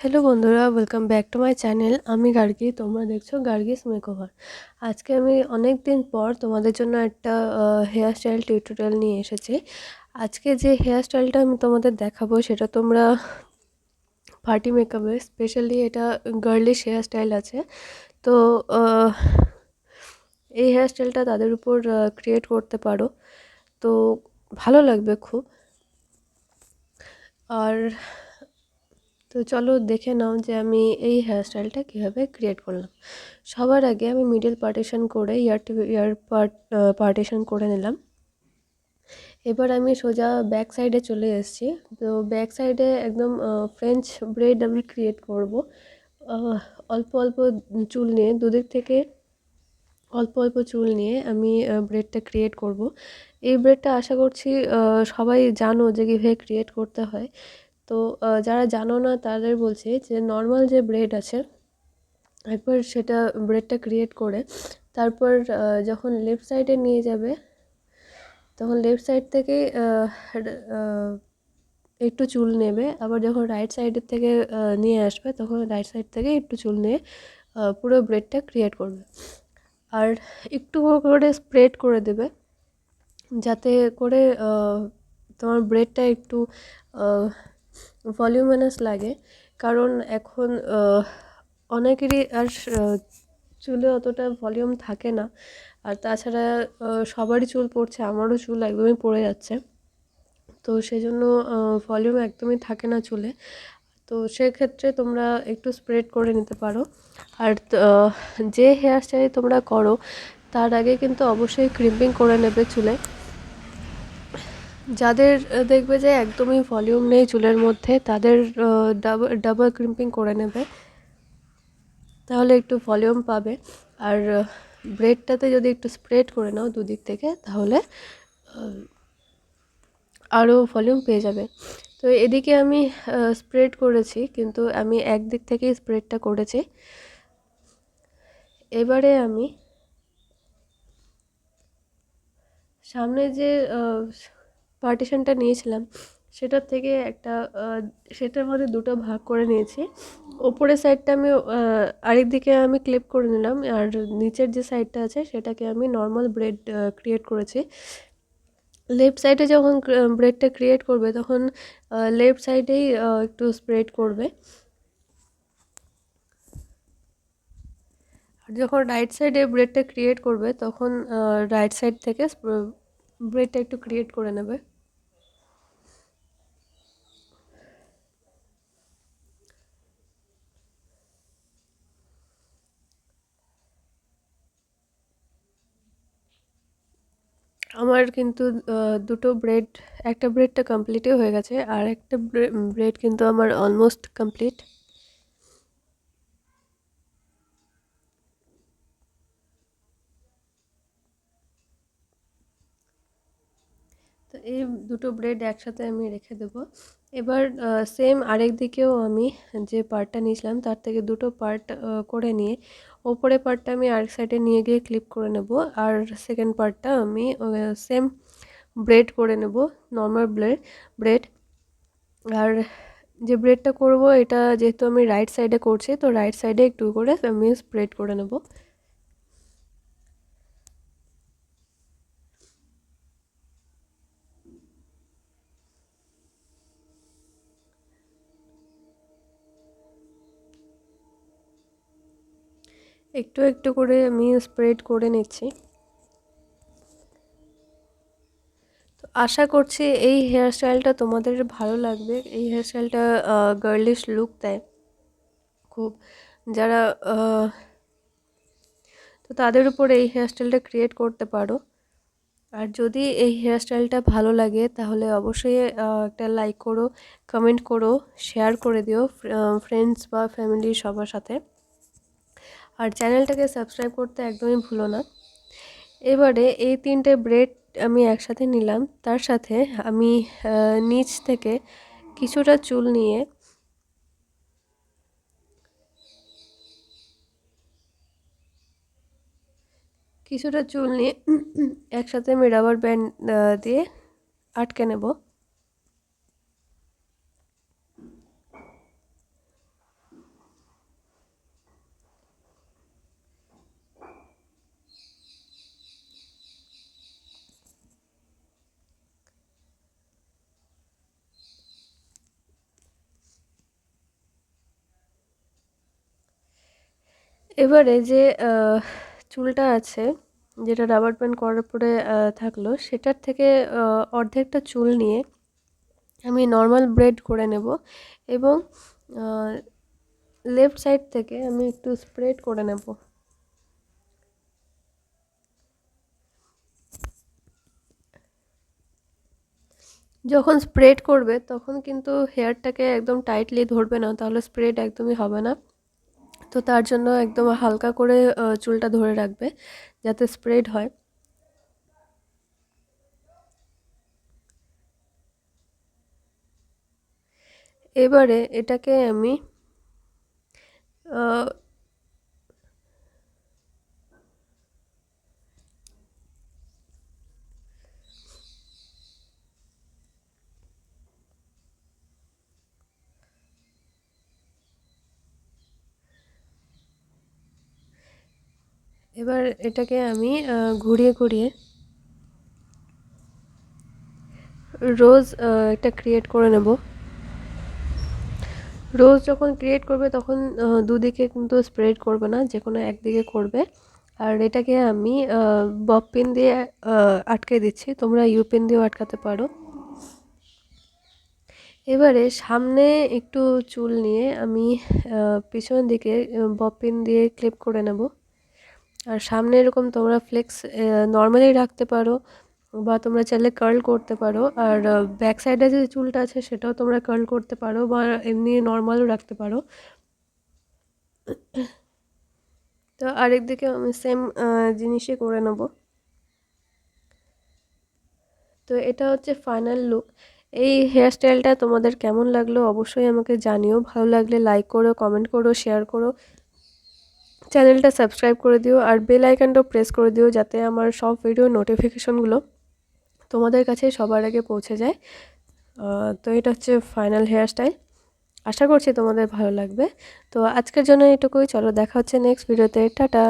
Hello বন্ধুরা, welcome back to my channel. আমি গার্গী, তোমরা দেখছো গার্গিস মেকওভার। আজকে আমি অনেক দিন পর তোমাদের জন্য একটা হেয়ার স্টাইল টিউটোরিয়াল নিয়ে এসেছি। আজকে যে হেয়ার স্টাইলটা আমি তোমাদের দেখাবো সেটা তোমরা পার্টি মেকআপে, স্পেশালি এটা গার্লিশ হেয়ার স্টাইল আছে। তো এই হেয়ার স্টাইলটা তাদের উপর ক্রিয়েট করতে পারো, তো ভালো লাগবে খুব। আর তো চলো দেখে নাও যে আমি এই হেয়ার স্টাইলটা কীভাবে ক্রিয়েট করলাম। সবার আগে আমি মিডল পার্টিশন করে ইয়ার পার্টিশন করে নিলাম। এবার আমি সোজা ব্যাক সাইডে চলে এসেছি। তো ব্যাক সাইডে একদম ফ্রেঞ্চ ব্রেড আমি ক্রিয়েট করব। অল্প অল্প চুল নিয়ে, দুদিক থেকে অল্প অল্প চুল নিয়ে আমি ব্রেডটা ক্রিয়েট করব। এই ব্রেডটা আশা করছি সবাই জানো যে কীভাবে ক্রিয়েট করতে হয়। তো যারা জানো না তাদের বলছি যে নর্মাল যে ব্রেড আছে, একবার সেটা ব্রেডটা ক্রিয়েট করে তারপর যখন লেফট সাইডে নিয়ে যাবে তখন লেফট সাইড থেকে একটু চুল নেবে, আবার যখন রাইট সাইডের থেকে নিয়ে আসবে তখন রাইট সাইড থেকে একটু চুল নিয়ে পুরো ব্রেডটা ক্রিয়েট করবে। আর একটু করে স্প্রেড করে দেবে যাতে করে তোমার ব্রেডটা একটু ভলিউমানাস লাগে। কারণ এখন অনেকেরই আর চুলে অতটা ভলিউম থাকে না। আর তাছাড়া সবারই চুল পড়ছে, আমারও চুল একদমই পড়ে যাচ্ছে। তো সেজন্য ভলিউম একদমই থাকে না চুলে। তো সেক্ষেত্রে তোমরা একটু স্প্রেড করে নিতে পারো। আর যে হেয়ার স্টাইল তোমরা করো তার আগে কিন্তু অবশ্যই ক্রিম্পিং করে নেবে চুলে। যাদের দেখবে যে একদমই ভলিউম নেই চুলের মধ্যে, তাদের ডাবল ক্রিম্পিং করে নেবে, তাহলে একটু ভলিউম পাবে। আর ব্রেডটাতে যদি একটু স্প্রেড করে নাও দুদিক থেকে, তাহলে আরও ভলিউম পেয়ে যাবে। তো এদিকে আমি স্প্রেড করেছি, কিন্তু আমি একদিক থেকেই স্প্রেডটা করেছি। এবারে আমি সামনে যে পার্টিশনটা নিয়েছিলাম সেটার থেকে একটা সেটার মধ্যে দুটো ভাগ করে নিয়েছি। ওপরের সাইডটা আমি আরেক দিকে আমি ক্লিপ করে নিলাম, আর নিচের যে সাইডটা আছে সেটাকে আমি নর্মাল ব্রেড ক্রিয়েট করেছি। লেফট সাইডে যখন ব্রেডটা ক্রিয়েট করবে তখন লেফট সাইডেই একটু স্প্রেড করবে, আর যখন রাইট সাইডে ব্রেডটা ক্রিয়েট করবে তখন রাইট সাইড থেকে ব্রেডটা একটু ক্রিয়েট করে নেবে। আমার কিন্তু দুটো ব্রেড, একটা ব্রেডটা কমপ্লিটই হয়ে গেছে, আর একটা ব্রেড কিন্তু আমার অলমোস্ট কমপ্লিট। তো এই দুটো ব্রেড একসাথে আমি রেখে দেবো। এবার সেম আরেক দিকেও আমি যে পার্টটা নিয়েছিলাম তার থেকে দুটো পার্ট করে নিয়ে ওপরে পার্টটা আমি আরেক সাইডে নিয়ে গিয়ে ক্লিপ করে নেব, আর সেকেন্ড পার্টটা আমি সেম ব্রেড করে নেব, নর্মাল ব্রেড। আর যে ব্রেডটা করব এটা যেহেতু আমি রাইট সাইডে করছি, তো রাইট সাইডে একটু করে আমি স্প্রেড করে নেব। একটু একটু করে আমি স্প্রেড করে নিচ্ছি। তো আশা করছি এই হেয়ার স্টাইলটা তোমাদের ভালো লাগবে। এই হেয়ার স্টাইলটা গার্লিশ লুক দেয় খুব। যারা তো তাদের উপর এই হেয়ার স্টাইলটা ক্রিয়েট করতে পারো। আর যদি এই হেয়ার স্টাইলটা ভালো লাগে তাহলে অবশ্যই একটা লাইক করো, কমেন্ট করো, শেয়ার করে দিও ফ্রেন্ডস বা ফ্যামিলি সবার সাথে। আর চ্যানেলটাকে সাবস্ক্রাইব করতে একদমই ভুলো না। এবারে এই তিনটে ব্রেড আমি একসাথে নিলাম, তার সাথে আমি নিচ থেকে কিছুটা চুল নিয়ে একসাথে আমি রাবার ব্যান্ড দিয়ে আটকে নেব। এবারে যে চুলটা আছে, যেটা রাবার ব্যান্ড করার পরে থাকলো, সেটার থেকে অর্ধেকটা চুল নিয়ে আমি নর্মাল ব্রেড করে নেব এবং লেফট সাইড থেকে আমি একটু স্প্রেড করে নেব। যখন স্প্রেড করবে তখন কিন্তু হেয়ারটাকে একদম টাইটলি ধরবে না, তাহলে স্প্রেড একদমই হবে না। তো তার জন্য একদম হালকা করে চুলটা ধরে রাখবে যাতে স্প্রেড হয়। এবারে এটাকে আমি এবার এটাকে আমি ঘুরিয়ে ঘুরিয়ে রোজ এটা ক্রিয়েট করে নেব। রোজ যখন ক্রিয়েট করবে তখন দুদিকে কিন্তু স্প্রেড করবে না, যে কোনো একদিকে করবে। আর এটাকে আমি বব পিন দিয়ে আটকে দিচ্ছি, তোমরা ইউ পিন দিয়েও আটকাতে পারো। এবারে সামনে একটু চুল নিয়ে আমি পিছনের দিকে বব পিন দিয়ে ক্লিপ করে নেব। আর সামনে এরকম তোমরা ফ্লেক্স নর্মালি রাখতে পারো, বা তোমরা চাইলে কার্ল করতে পারো। আর ব্যাক সাইডে যে চুলটা আছে সেটাও তোমরা কার্ল করতে পারো, বা এমনি নর্মালও রাখতে পারো। তো আরেক দিকে আমি সেম জিনিসই করে নেব। তো এটা হচ্ছে ফাইনাল লুক। এই হেয়ারস্টাইলটা তোমাদের কেমন লাগলো অবশ্যই আমাকে জানিও। ভালো লাগলে লাইক করো, কমেন্ট করো, শেয়ার করো, চ্যানেলটা সাবস্ক্রাইব করে দিও, আর বেল আইকনটাও প্রেস করে দিও যাতে আমার সব ভিডিও নোটিফিকেশনগুলো তোমাদের কাছে সবার আগে পৌঁছে যায়। তো এটা হচ্ছে ফাইনাল হেয়ারস্টাইল। আশা করছি তোমাদের ভালো লাগবে। তো আজকের জন্য এটুকুই, চলো দেখা হচ্ছে নেক্সট ভিডিওতে। টাটা।